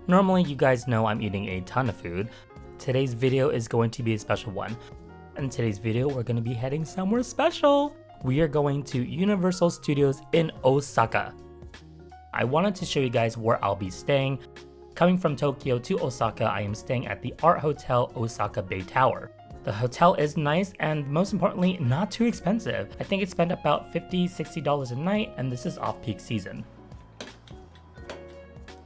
Normally, you guys know I'm eating a ton of food. Today's video is going to be a special one. In today's video, we're going to be heading somewhere special. We are going to Universal Studios in Osaka. I wanted to show you guys where I'll be staying. Coming from Tokyo to Osaka, I am staying at the Art Hotel Osaka Bay Tower. The hotel is nice and most importantly, not too expensive. I think it spent about $50–$60 a night, and this is off-peak season.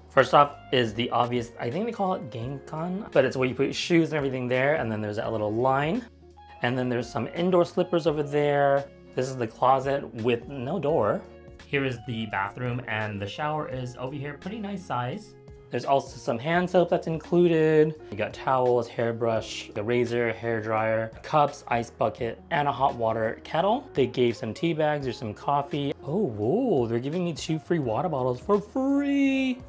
First off is the obvious, I think they call it Genkan, but it's where you put your shoes and everything there, and then there's that little line. And then there's some indoor slippers over there. This is the closet with no door. Here is the bathroom, and the shower is over here, pretty nice size. There's also some hand soap that's included. You got towels, hairbrush, a razor, hair dryer, cups, ice bucket, and a hot water kettle. They gave some tea bags or some coffee. Oh, whoa, they're giving me 2 free water bottles for free.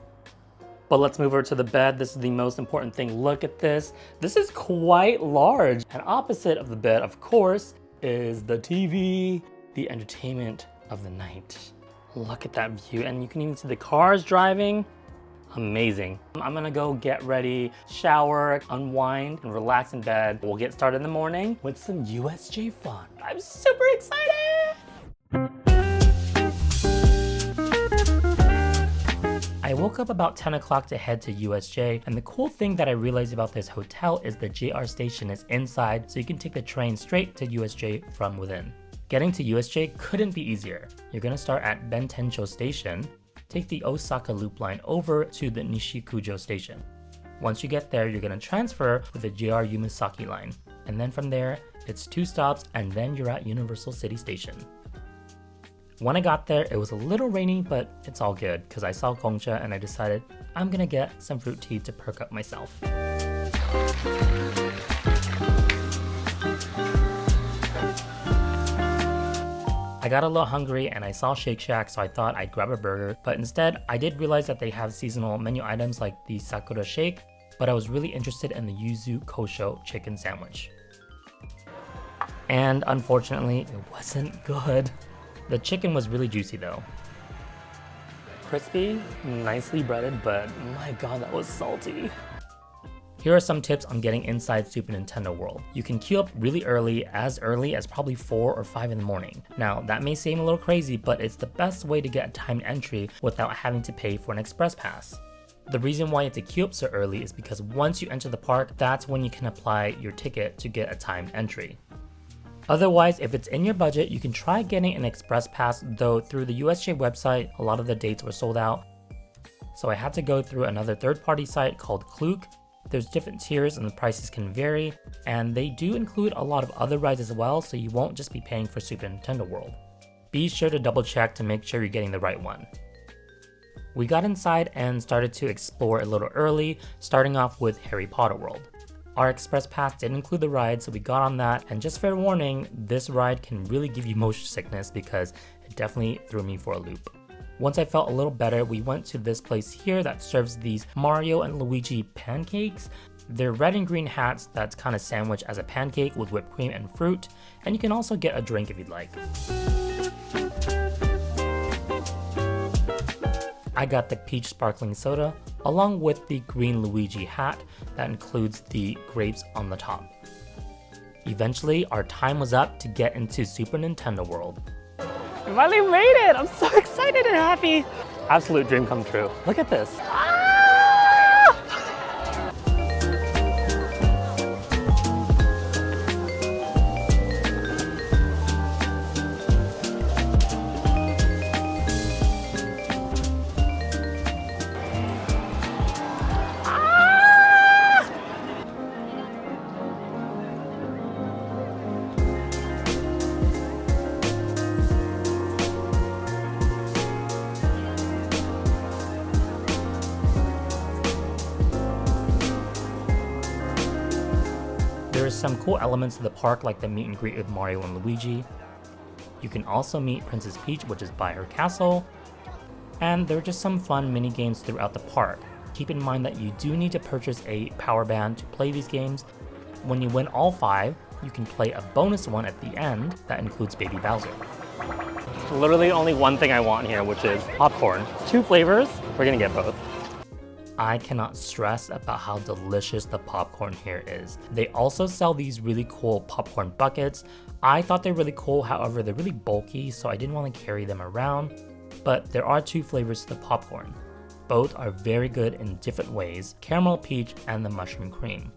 But let's move over to the bed. This is the most important thing. Look at this. This is quite large. And opposite of the bed, of course, is the TV, the entertainment of the night. Look at that view. And you can even see the cars driving. Amazing. I'm gonna go get ready, shower, unwind, and relax in bed. We'll get started in the morning with some USJ fun. I'm super excited! I woke up about 10 o'clock to head to USJ, and the cool thing that I realized about this hotel is the JR station is inside, so you can take the train straight to USJ from within. Getting to USJ couldn't be easier. You're gonna start at Bentencho Station, take the Osaka Loop line over to the Nishikujo Station. Once you get there, you're gonna transfer with the JR Yumasaki line, and then from there, it's 2 stops, and then you're at Universal City Station. When I got there, it was a little rainy, but it's all good because I saw Gongcha and I decided I'm gonna get some fruit tea to perk up myself. I got a little hungry and I saw Shake Shack, so I thought I'd grab a burger, but instead I did realize that they have seasonal menu items like the Sakura Shake, but I was really interested in the Yuzu Kosho chicken sandwich. And unfortunately, it wasn't good. The chicken was really juicy though. Crispy, nicely breaded, but my god, that was salty. Here are some tips on getting inside Super Nintendo World. You can queue up really early as probably 4 or 5 in the morning. Now, that may seem a little crazy, but it's the best way to get a timed entry without having to pay for an express pass. The reason why you have to queue up so early is because once you enter the park, that's when you can apply your ticket to get a timed entry. Otherwise, if it's in your budget, you can try getting an express pass, though through the USJ website, a lot of the dates were sold out. So I had to go through another third-party site called Klook. There's different tiers and the prices can vary, and they do include a lot of other rides as well, so you won't just be paying for Super Nintendo World. Be sure to double check to make sure you're getting the right one. We got inside and started to explore a little early, starting off with Harry Potter World. Our express pass did include the ride, so we got on that, and just fair warning, this ride can really give you motion sickness because it definitely threw me for a loop. Once I felt a little better, we went to this place here that serves these Mario and Luigi pancakes. They're red and green hats that's kind of sandwiched as a pancake with whipped cream and fruit, and you can also get a drink if you'd like. I got the peach sparkling soda, along with the green Luigi hat that includes the grapes on the top. Eventually, our time was up to get into Super Nintendo World. We finally made it! I'm so excited and happy! Absolute dream come true. Look at this. There are some cool elements to the park like the meet and greet with Mario and Luigi. You can also meet Princess Peach, which is by her castle. And there are just some fun mini games throughout the park. Keep in mind that you do need to purchase a power band to play these games. When you win all 5, you can play a bonus one at the end that includes Baby Bowser. Literally only one thing I want here, which is popcorn. 2 flavors, we're gonna get both. I cannot stress about how delicious the popcorn here is. They also sell these really cool popcorn buckets. I thought they're really cool, however they're really bulky, so I didn't want to carry them around. But there are two flavors to the popcorn. Both are very good in different ways, caramel peach and the mushroom cream.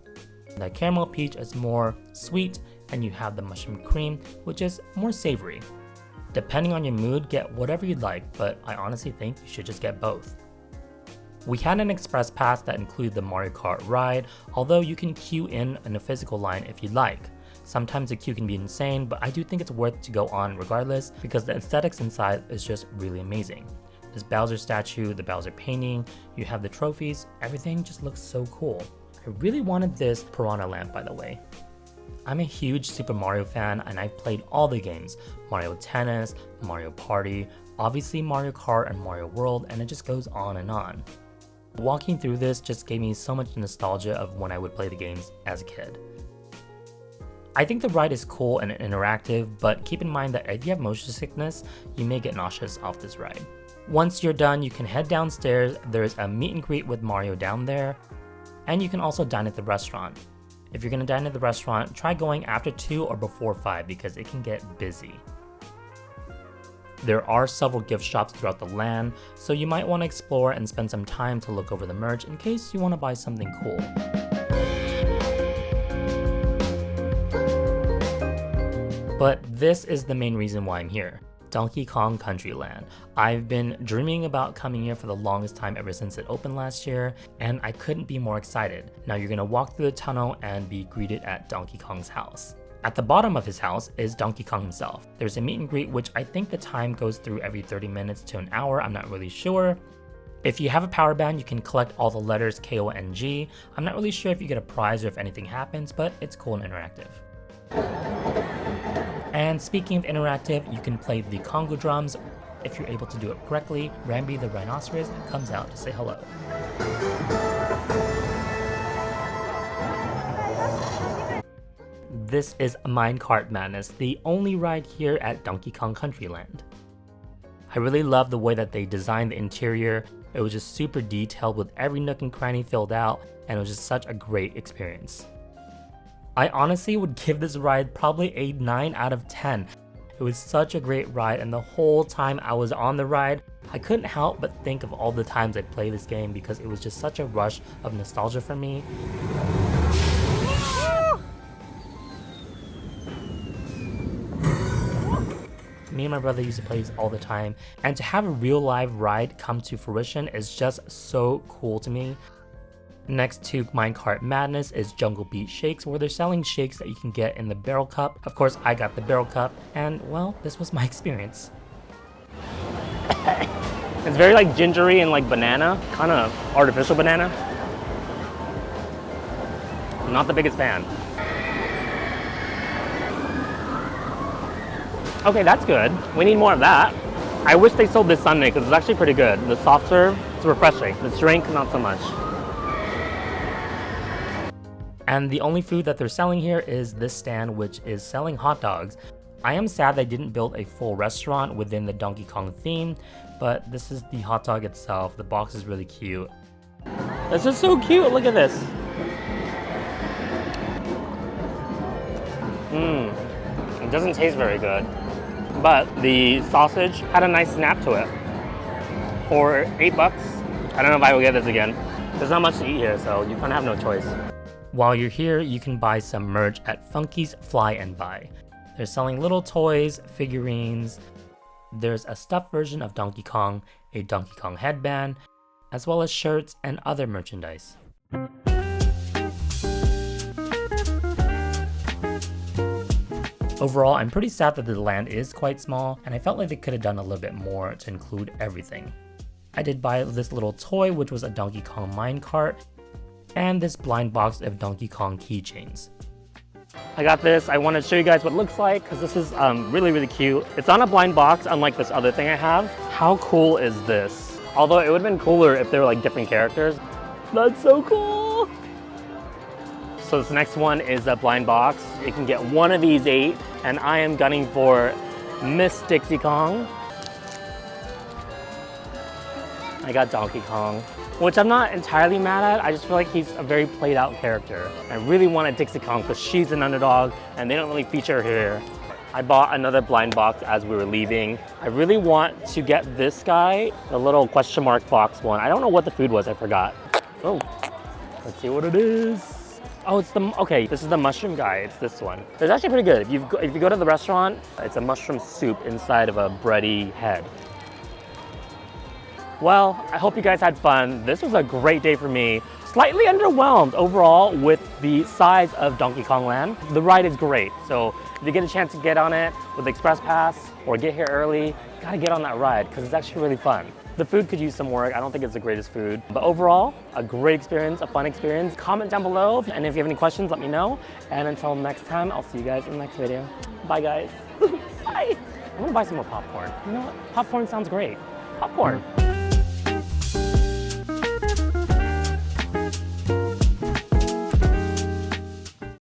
The caramel peach is more sweet, and you have the mushroom cream, which is more savory. Depending on your mood, get whatever you'd like, but I honestly think you should just get both. We had an express pass that included the Mario Kart ride, although you can queue in a physical line if you'd like. Sometimes the queue can be insane, but I do think it's worth to go on regardless because the aesthetics inside is just really amazing. This Bowser statue, the Bowser painting, you have the trophies, everything just looks so cool. I really wanted this piranha lamp, by the way. I'm a huge Super Mario fan and I've played all the games, Mario Tennis, Mario Party, obviously Mario Kart and Mario World, and it just goes on and on. Walking through this just gave me so much nostalgia of when I would play the games as a kid. I think the ride is cool and interactive, but keep in mind that if you have motion sickness, you may get nauseous off this ride. Once you're done, you can head downstairs. There's a meet and greet with Mario down there, and you can also dine at the restaurant. If you're gonna dine at the restaurant, try going after 2 or before 5 because it can get busy. There are several gift shops throughout the land, so you might want to explore and spend some time to look over the merch in case you want to buy something cool. But this is the main reason why I'm here. Donkey Kong Country Land. I've been dreaming about coming here for the longest time ever since it opened last year, and I couldn't be more excited. Now you're gonna walk through the tunnel and be greeted at Donkey Kong's house. At the bottom of his house is Donkey Kong himself. There's a meet and greet, which I think the time goes through every 30 minutes to an hour, I'm not really sure. If you have a power band, you can collect all the letters K, O, and G. I'm not really sure if you get a prize or if anything happens, but it's cool and interactive. And speaking of interactive, you can play the Congo drums. If you're able to do it correctly, Rambi the rhinoceros comes out to say hello. This is Minecart Madness, the only ride here at Donkey Kong Country Land. I really love the way that they designed the interior. It was just super detailed with every nook and cranny filled out, and it was just such a great experience. I honestly would give this ride probably a 9 out of 10. It was such a great ride, and the whole time I was on the ride, I couldn't help but think of all the times I played this game because it was just such a rush of nostalgia for me. Me and my brother used to play these all the time, and to have a real live ride come to fruition is just so cool to me. Next to Minecart Madness is Jungle Beat Shakes, where they're selling shakes that you can get in the barrel cup. Of course, I got the barrel cup, and well, this was my experience. It's very like gingery and like banana, kind of artificial banana. I'm not the biggest fan. Okay, that's good. We need more of that. I wish they sold this sundae because it's actually pretty good. The soft serve, it's refreshing. The drink, not so much. And the only food that they're selling here is this stand, which is selling hot dogs. I am sad they didn't build a full restaurant within the Donkey Kong theme, but this is the hot dog itself. The box is really cute. This is so cute, look at this. It doesn't taste very good, but the sausage had a nice snap to it. For $8, I don't know if I will get this again. There's not much to eat here, so you kind of have no choice. While you're here, you can buy some merch at Funky's Fly and Buy. They're selling little toys, figurines. There's a stuffed version of Donkey Kong, a Donkey Kong headband, as well as shirts and other merchandise. Overall, I'm pretty sad that the land is quite small, and I felt like they could have done a little bit more to include everything. I did buy this little toy, which was a Donkey Kong minecart, and this blind box of Donkey Kong keychains. I got this. I wanted to show you guys what it looks like because this is really, really cute. It's on a blind box, unlike this other thing I have. How cool is this? Although it would have been cooler if they were like different characters. That's so cool. So this next one is a blind box. You can get one of these 8, and I am gunning for Miss Dixie Kong. I got Donkey Kong, which I'm not entirely mad at. I just feel like he's a very played out character. I really wanted Dixie Kong because she's an underdog and they don't really feature her here. I bought another blind box as we were leaving. I really want to get this guy, the little question mark box one. I don't know what the food was, I forgot. Oh, let's see what it is. Oh, it's okay, this is the mushroom guy, it's this one. It's actually pretty good. If you go to the restaurant, it's a mushroom soup inside of a bready head. Well, I hope you guys had fun. This was a great day for me. Slightly underwhelmed overall with the size of Donkey Kong Land. The ride is great, so if you get a chance to get on it with the Express Pass or get here early, you gotta get on that ride because it's actually really fun. The food could use some work. I don't think it's the greatest food, but overall, a great experience, a fun experience. Comment down below, and if you have any questions, let me know. And until next time, I'll see you guys in the next video. Bye, guys. Bye. I'm gonna buy some more popcorn. You know what? Popcorn sounds great. Popcorn.